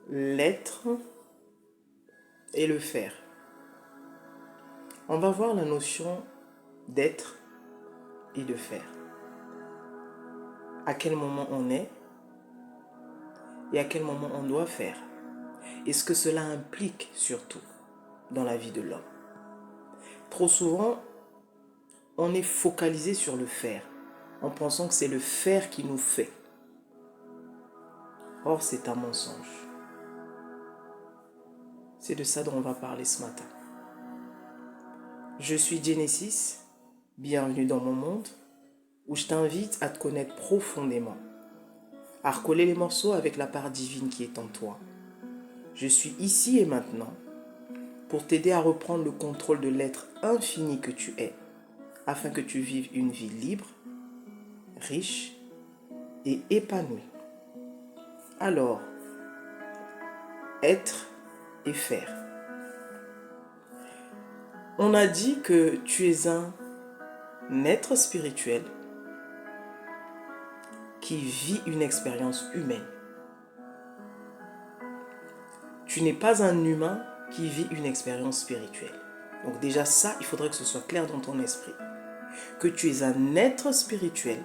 l'être et le faire. On va voir la notion d'être et de faire. À quel moment on est et à quel moment on doit faire. Et ce que cela implique surtout dans la vie de l'homme. Trop souvent, on est focalisé sur le faire, en pensant que c'est le faire qui nous fait. Or, c'est un mensonge. C'est de ça dont on va parler ce matin. Je suis Genesis, bienvenue dans mon monde, où je t'invite à te connaître profondément, à recoller les morceaux avec la part divine qui est en toi. Je suis ici et maintenant pour t'aider à reprendre le contrôle de l'être infini que tu es, afin que tu vives une vie libre, riche et épanouie. Alors, être et faire. On a dit que tu es un être spirituel qui vit une expérience humaine. Tu n'es pas un humain qui vit une expérience spirituelle. Donc déjà ça, il faudrait que ce soit clair dans ton esprit. Que tu es un être spirituel,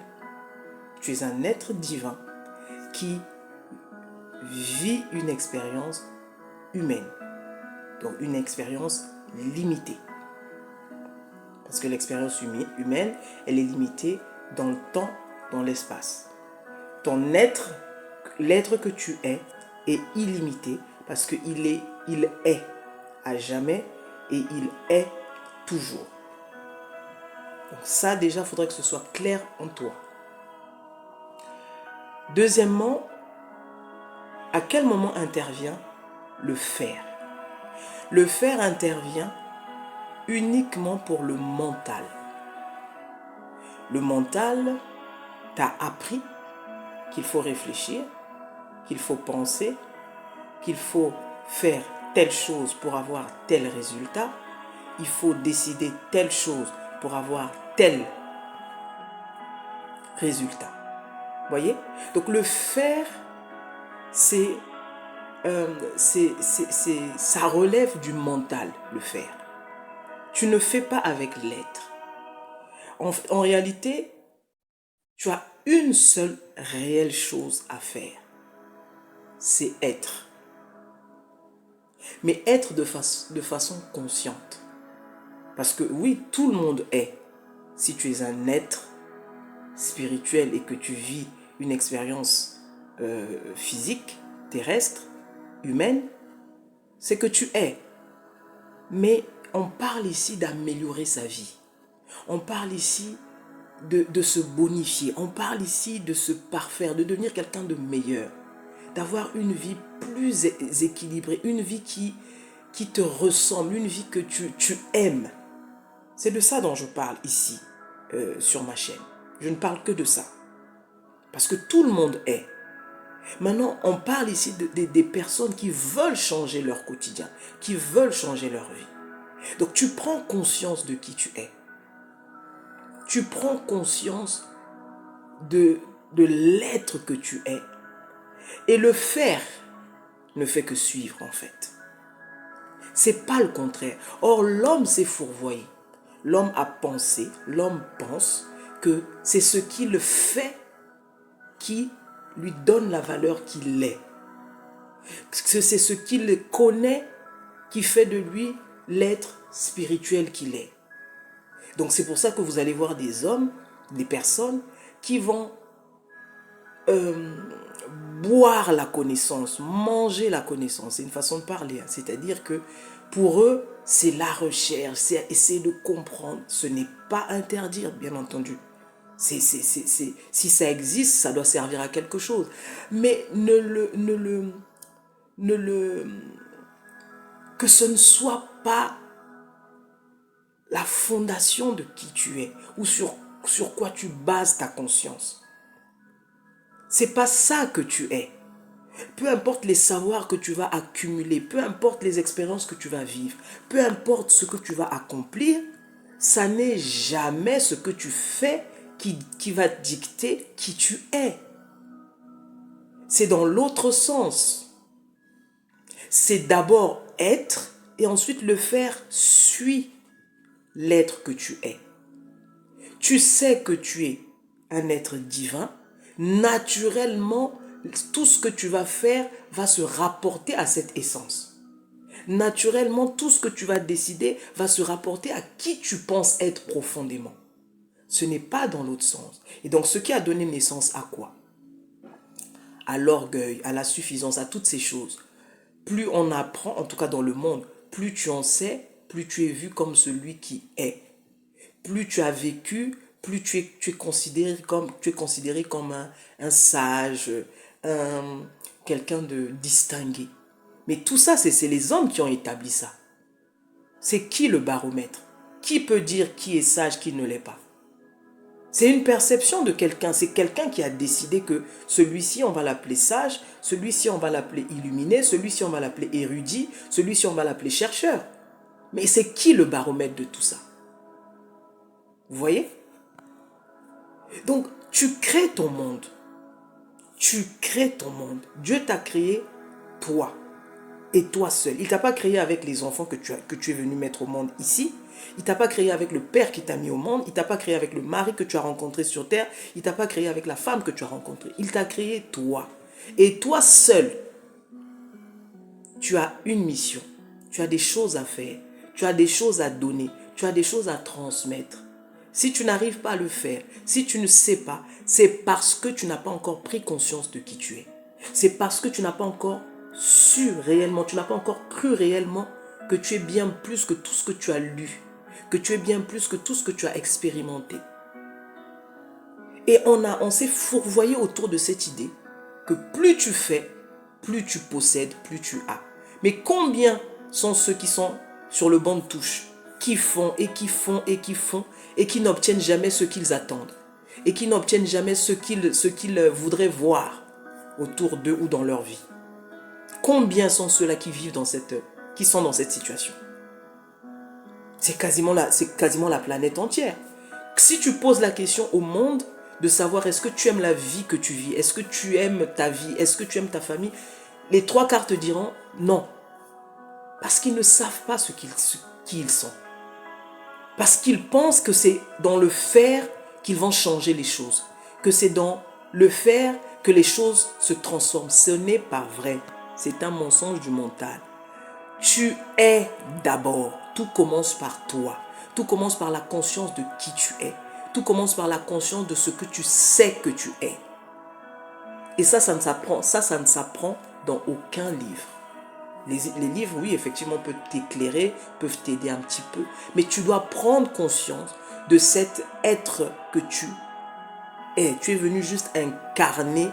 tu es un être divin qui vit une expérience humaine. Donc une expérience limitée. Parce que l'expérience humaine, elle est limitée dans le temps, dans l'espace. Ton être, l'être que tu es, est illimité parce qu'il est à jamais et il est toujours. Donc ça, déjà, il faudrait que ce soit clair en toi. Deuxièmement, à quel moment intervient le faire? Le faire intervient uniquement pour le mental. Le mental t'a appris qu'il faut réfléchir, qu'il faut penser, qu'il faut faire telle chose pour avoir tel résultat, il faut décider telle chose pour avoir tel résultat. Voyez? Donc le faire, ça relève du mental, le faire. Tu ne fais pas avec l'être. En réalité, tu as une seule réelle chose à faire. C'est être. Mais être de façon consciente. Parce que oui, tout le monde est. Si tu es un être spirituel et que tu vis une expérience physique, terrestre, humaine, c'est que tu es. Mais on parle ici d'améliorer sa vie. On parle ici de se bonifier. On parle ici de se parfaire, de devenir quelqu'un de meilleur. D'avoir une vie plus équilibrée, une vie qui te ressemble, une vie que tu aimes. C'est de ça dont je parle ici, sur ma chaîne. Je ne parle que de ça. Parce que tout le monde est. Maintenant, on parle ici des personnes qui veulent changer leur quotidien, qui veulent changer leur vie. Donc tu prends conscience de qui tu es. Tu prends conscience de l'être que tu es. Et le faire ne fait que suivre en fait. C'est pas le contraire. Or, l'homme s'est fourvoyé. L'homme a pensé, l'homme pense que c'est ce qu'il fait qui lui donne la valeur qu'il est. Que c'est ce qu'il connaît qui fait de lui l'être spirituel qu'il est. Donc c'est pour ça que vous allez voir des hommes, des personnes qui vont boire la connaissance, manger la connaissance. C'est une façon de parler. C'est-à-dire que pour eux, c'est la recherche, c'est essayer de comprendre. Ce n'est pas interdire, bien entendu. Si ça existe, ça doit servir à quelque chose. Mais que ce ne soit pas la fondation de qui tu es ou sur quoi tu bases ta conscience. C'est pas ça que tu es. Peu importe les savoirs que tu vas accumuler, peu importe les expériences que tu vas vivre, peu importe ce que tu vas accomplir, ça n'est jamais ce que tu fais qui va dicter qui tu es. C'est dans l'autre sens. c'est d'abord être et ensuite le faire suit l'être que tu es. Tu sais que tu es un être divin. Naturellement, tout ce que tu vas faire va se rapporter à cette essence. Naturellement, tout ce que tu vas décider va se rapporter à qui tu penses être profondément. Ce n'est pas dans l'autre sens. Et donc, ce qui a donné naissance à quoi? À l'orgueil, à la suffisance, à toutes ces choses. Plus on apprend, en tout cas dans le monde, plus tu en sais, plus tu es vu comme celui qui est. Plus tu as vécu, plus tu es considéré comme un sage, quelqu'un de distingué. Mais tout ça, c'est les hommes qui ont établi ça. C'est qui le baromètre? Qui peut dire qui est sage, qui ne l'est pas? C'est une perception de quelqu'un. C'est quelqu'un qui a décidé que celui-ci, on va l'appeler sage, celui-ci, on va l'appeler illuminé, celui-ci, on va l'appeler érudit, celui-ci, on va l'appeler chercheur. Mais c'est qui le baromètre de tout ça? Vous voyez? Donc, tu crées ton monde. Tu crées ton monde. Dieu t'a créé toi. Et toi seul. Il ne t'a pas créé avec les enfants que tu es venu mettre au monde ici. Il ne t'a pas créé avec le père qui t'a mis au monde. Il ne t'a pas créé avec le mari que tu as rencontré sur terre. Il ne t'a pas créé avec la femme que tu as rencontrée. Il t'a créé toi. Et toi seul, tu as une mission. Tu as des choses à faire. Tu as des choses à donner. Tu as des choses à transmettre. Si tu n'arrives pas à le faire, si tu ne sais pas, c'est parce que tu n'as pas encore pris conscience de qui tu es. C'est parce que tu n'as pas encore su réellement, tu n'as pas encore cru réellement que tu es bien plus que tout ce que tu as lu, que tu es bien plus que tout ce que tu as expérimenté. Et on s'est fourvoyé autour de cette idée que plus tu fais, plus tu possèdes, plus tu as. Mais combien sont ceux qui sont sur le banc de touche, qui font et qui font et qui font et qui n'obtiennent jamais ce qu'ils attendent et qui n'obtiennent jamais ce qu'ils voudraient voir autour d'eux ou dans leur vie? Combien sont ceux-là qui vivent qui sont dans cette situation? C'est quasiment la planète entière. Si tu poses la question au monde de savoir est-ce que tu aimes la vie que tu vis, est-ce que tu aimes ta vie, est-ce que tu aimes ta famille, les 3/4 te diront non. Parce qu'ils ne savent pas qui ils sont. Parce qu'ils pensent que c'est dans le faire qu'ils vont changer les choses. Que c'est dans le faire que les choses se transforment. Ce n'est pas vrai. C'est un mensonge du mental. Tu es d'abord. Tout commence par toi. Tout commence par la conscience de qui tu es. Tout commence par la conscience de ce que tu sais que tu es. Et ça ne s'apprend dans aucun livre. Les livres, oui, effectivement, peuvent t'éclairer, peuvent t'aider un petit peu. Mais tu dois prendre conscience de cet être que tu es. Tu es venu juste incarner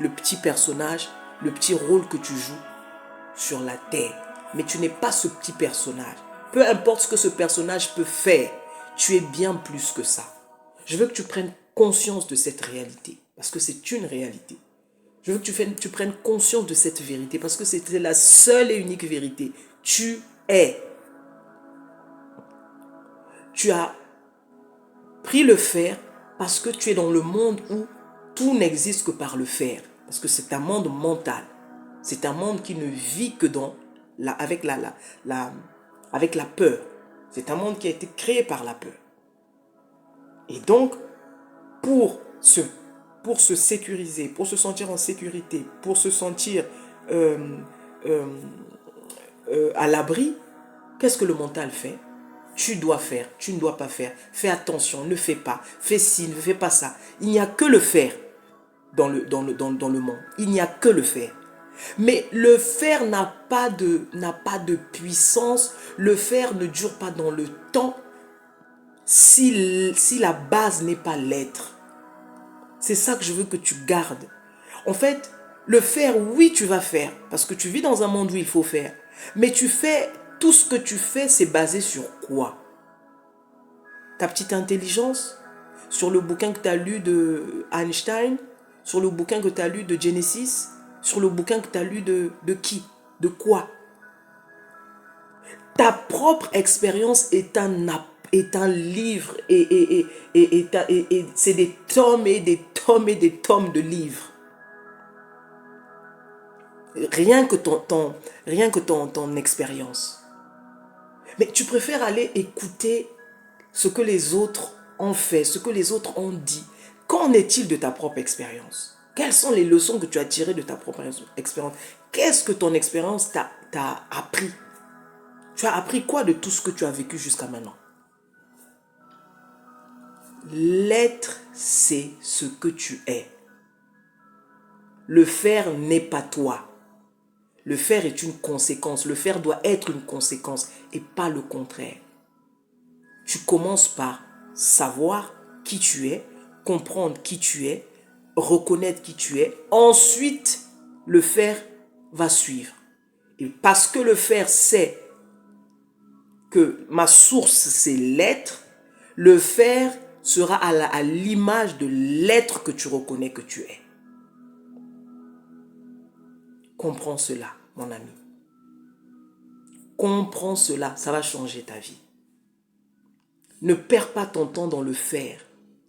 le petit personnage, le petit rôle que tu joues sur la terre. Mais tu n'es pas ce petit personnage. Peu importe ce que ce personnage peut faire, tu es bien plus que ça. Je veux que tu prennes conscience de cette réalité, parce que c'est une réalité. Je veux que tu prennes conscience de cette vérité, parce que c'est la seule et unique vérité. Tu es. Tu as pris le faire parce que tu es dans le monde où tout n'existe que par le faire. Parce que c'est un monde mental. C'est un monde qui ne vit que avec la peur. C'est un monde qui a été créé par la peur. Et donc, pour se sécuriser, pour se sentir en sécurité, pour se sentir à l'abri, qu'est-ce que le mental fait? Tu dois faire, tu ne dois pas faire. Fais attention, ne fais pas. Fais ci, ne fais pas ça. Il n'y a que le faire dans le monde. Il n'y a que le faire. Mais le faire n'a pas de puissance. Le faire ne dure pas dans le temps si la base n'est pas l'être. C'est ça que je veux que tu gardes. En fait, le faire, oui, tu vas faire. Parce que tu vis dans un monde où il faut faire. Mais tout ce que tu fais, c'est basé sur quoi? Ta petite intelligence? Sur le bouquin que tu as lu de Einstein? Sur le bouquin que tu as lu de Genesis? Sur le bouquin que tu as lu de qui? De quoi? Ta propre expérience est un livre et c'est des tomes et des tomes et des tomes de livres. Rien que ton expérience. Mais tu préfères aller écouter ce que les autres ont fait, ce que les autres ont dit. Qu'en est-il de ta propre expérience? Quelles sont les leçons que tu as tirées de ta propre expérience? Qu'est-ce que ton expérience t'a appris? Tu as appris quoi de tout ce que tu as vécu jusqu'à maintenant? L'être, c'est ce que tu es. Le faire n'est pas toi. Le faire est une conséquence. Le faire doit être une conséquence et pas le contraire. Tu commences par savoir qui tu es, comprendre qui tu es, reconnaître qui tu es. Ensuite, le faire va suivre. Et parce que le faire sait que ma source, c'est l'être, le faire sera à l'image de l'être que tu reconnais que tu es. Comprends cela, mon ami. Comprends cela, ça va changer ta vie. Ne perds pas ton temps dans le faire.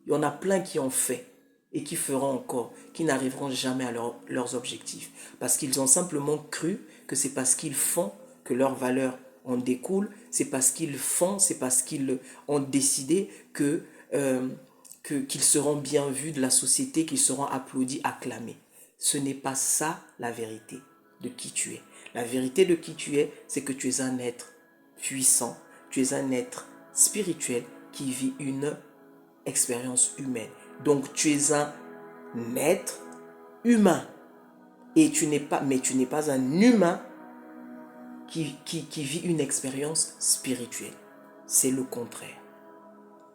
Il y en a plein qui ont fait et qui feront encore, qui n'arriveront jamais à leurs objectifs. Parce qu'ils ont simplement cru que c'est parce qu'ils font que leur valeur en découle. C'est parce qu'ils font, c'est parce qu'ils ont décidé qu'ils seront bien vus de la société, qu'ils seront applaudis, acclamés. Ce n'est pas ça la vérité de qui tu es. La vérité de qui tu es, c'est que tu es un être puissant, tu es un être spirituel qui vit une expérience humaine. Donc tu es un être humain. Et mais tu n'es pas un humain qui vit une expérience spirituelle. C'est le contraire.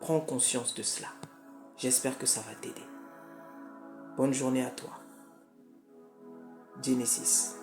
Prends conscience de cela. J'espère que ça va t'aider. Bonne journée à toi. Genesis.